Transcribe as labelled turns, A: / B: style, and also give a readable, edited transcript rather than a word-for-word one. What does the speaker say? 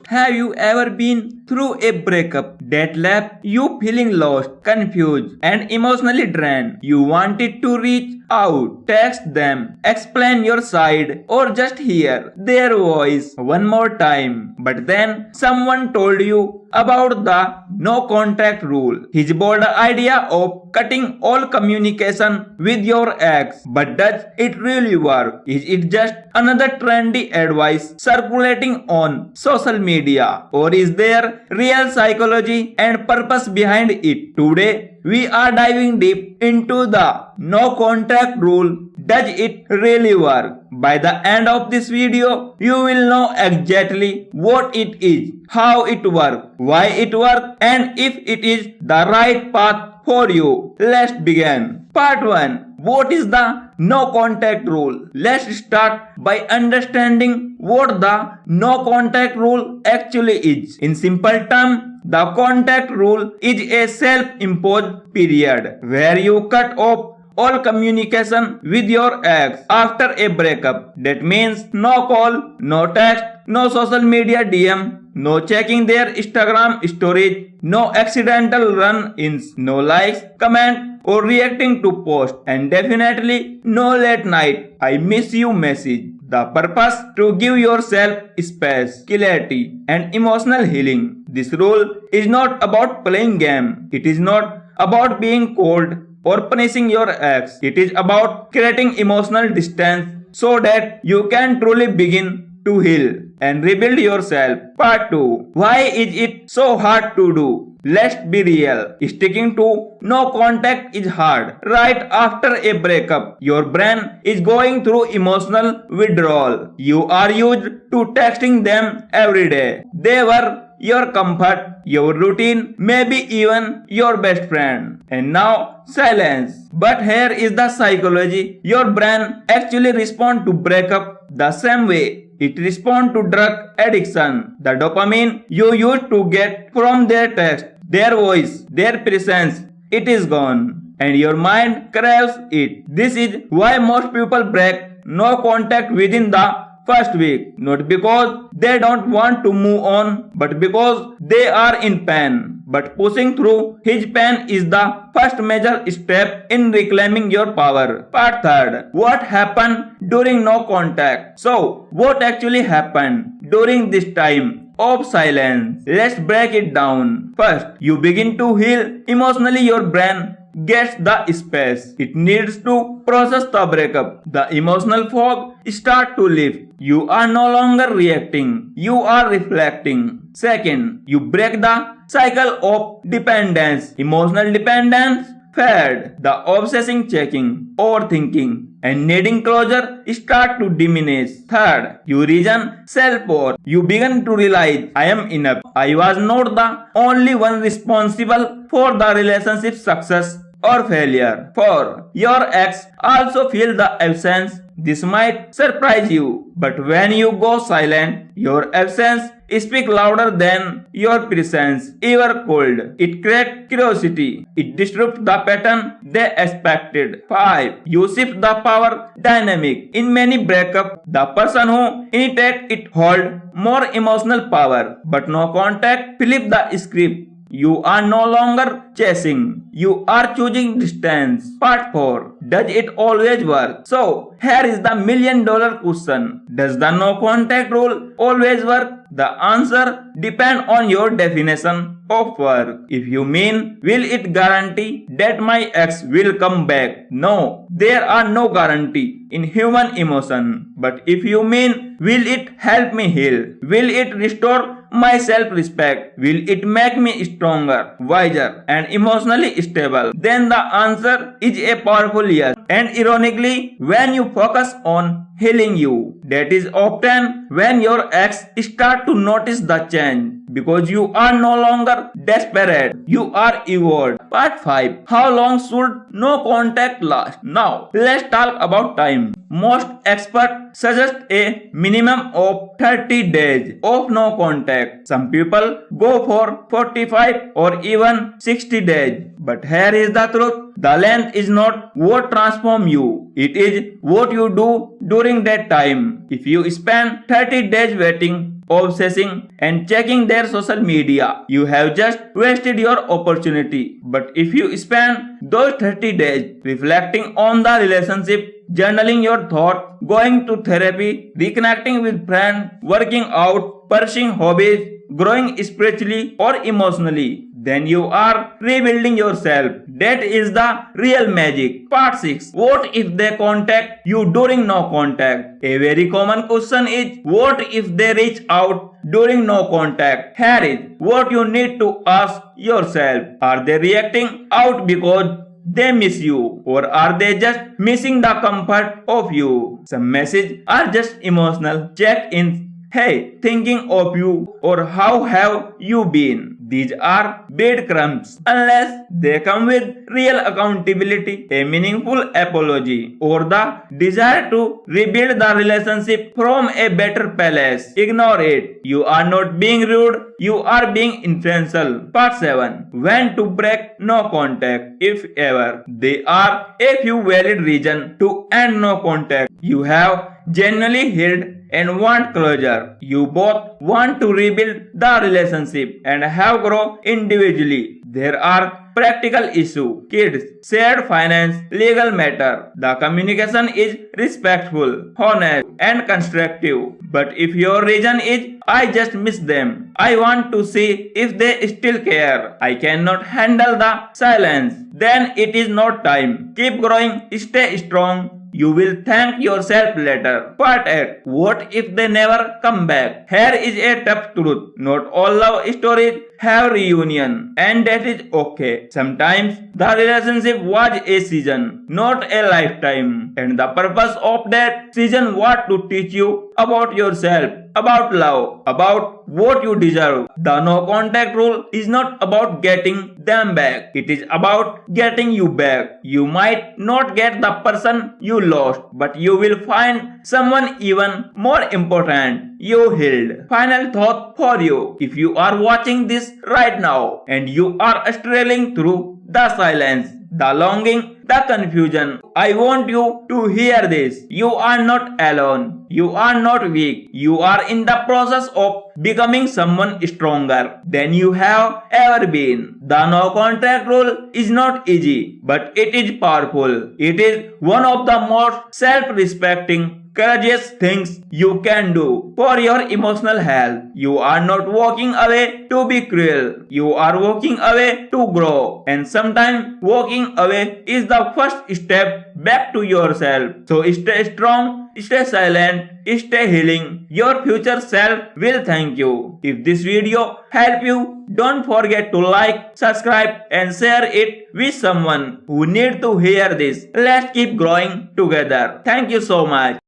A: Have you ever been through a breakup that left you feeling lost, confused, and emotionally drained? You wanted to reach out, text them, explain your side, or just hear their voice one more time. But then someone told you about the no contact rule. His bold idea of cutting all communication with your ex. But does it really work? Is it just another trendy advice circulating on social media? Or is there real psychology and purpose behind it? Today, we are diving deep into the no contact rule. Does it really work? By the end of this video, you will know exactly what it is, how it works, why it works, and if it is the right path for you. Let's begin. Part 1. What is the no contact rule? Let's start by understanding what the no contact rule actually is. In simple terms, the contact rule is a self-imposed period where you cut off all communication with your ex after a breakup. That means no call, no text, no social media DM, no checking their Instagram stories, no accidental run-ins, no likes, comment, or reacting to posts, and definitely no late night I miss you message. The purpose to give yourself space, clarity, and emotional healing. This rule is not about playing game. It is not about being cold or punishing your ex. It is about creating emotional distance so that you can truly begin to heal and rebuild yourself. Part 2. Why is it so hard to do? Let's be real. Sticking to no contact is hard. Right after a breakup, your brain is going through emotional withdrawal. You are used to texting them every day. They were your comfort, your routine, maybe even your best friend. And now, silence. But here is the psychology. Your brain actually responds to breakup the same way it responds to drug addiction. The dopamine you used to get from their text, their voice, their presence, it is gone. And your mind craves it. This is why most people break no contact within the first week. Not because they don't want to move on, but because they are in pain. But pushing through his pain is the first major step in reclaiming your power. Part 3. What happened during no contact? So, what actually happened during this time of silence? Let's break it down. First, you begin to heal emotionally. Your brain gets the space it needs to process the breakup. The emotional fog starts to lift. You are no longer reacting, you are reflecting. Second, you break the cycle of dependence. Emotional dependence fade. The obsessing, checking, overthinking, and needing closure start to diminish. Third, you reason self-worth. You begin to realize, I am enough. I was not the only one responsible for the relationship's success or failure. 4. Your ex also feel the absence. This might surprise you, but when you go silent, your absence speaks louder than your presence ever could. It creates curiosity. It disrupts the pattern they expected. 5. You shift the power dynamic. In many breakups, the person who initiates it hold more emotional power, but no contact flip the script. You are no longer chasing. You are choosing distance. Part 4. Does it always work? So, here is the $1,000,000 question. Does the no contact rule always work? The answer depends on your definition of work. If you mean, will it guarantee that my ex will come back? No, there are no guarantee in human emotion. But if you mean, will it help me heal? Will it restore my self-respect? Will it make me stronger, wiser, and emotionally stable? Then the answer is a powerful yes. And ironically, when you focus on healing you, that is often when your ex start to notice the change. Because you are no longer desperate, you are evolved. Part 5. How long should no contact last? Now, let's talk about time. Most experts suggest a minimum of 30 days of no contact. Some people go for 45 or even 60 days. But here is the truth. The length is not what transforms you. It is what you do during that time. If you spend 30 days waiting, obsessing and checking their social media, you have just wasted your opportunity. But if you spend those 30 days reflecting on the relationship, journaling your thoughts, going to therapy, reconnecting with friends, working out, pursuing hobbies, growing spiritually or emotionally, then you are rebuilding yourself. That is the real magic. Part 6. What if they contact you during no contact? A very common question is, what if they reach out during no contact? Here is what you need to ask yourself. Are they reacting out because they miss you, or are they just missing the comfort of you? Some messages are just emotional check-ins. Hey, thinking of you, or how have you been? These are breadcrumbs unless they come with real accountability, a meaningful apology, or the desire to rebuild the relationship from a better place. Ignore it. You are not being rude, you are being influential. Part 7. When to break no contact, if ever. There are a few valid reasons to end no contact. You have genuinely healed and want closure. You both want to rebuild the relationship and have grown individually. There are practical issues, kids, shared finance, legal matter. The communication is respectful, honest and constructive. But if your reason is, I just miss them, I want to see if they still care, I cannot handle the silence, then it is not time. Keep growing, stay strong. You will thank yourself later. Part 8. What if they never come back? Here is a tough truth. Not all love stories have reunion, and that is okay. Sometimes the relationship was a season, not a lifetime. And the purpose of that season was to teach you about yourself, about love, about what you deserve. The no contact rule is not about getting them back. It is about getting you back. You might not get the person you lost, but you will find someone even more important. You healed. Final thought for you. If you are watching this right now and you are struggling through the silence, the longing, the confusion, I want you to hear this. You are not alone. You are not weak. You are in the process of becoming someone stronger than you have ever been. The no contact rule is not easy, but it is powerful. It is one of the most self-respecting courageous things you can do for your emotional health. You are not walking away to be cruel. You are walking away to grow. And sometimes walking away is the first step back to yourself. So stay strong, stay silent, stay healing. Your future self will thank you. If this video helped you, don't forget to like, subscribe and share it with someone who needs to hear this. Let's keep growing together. Thank you so much.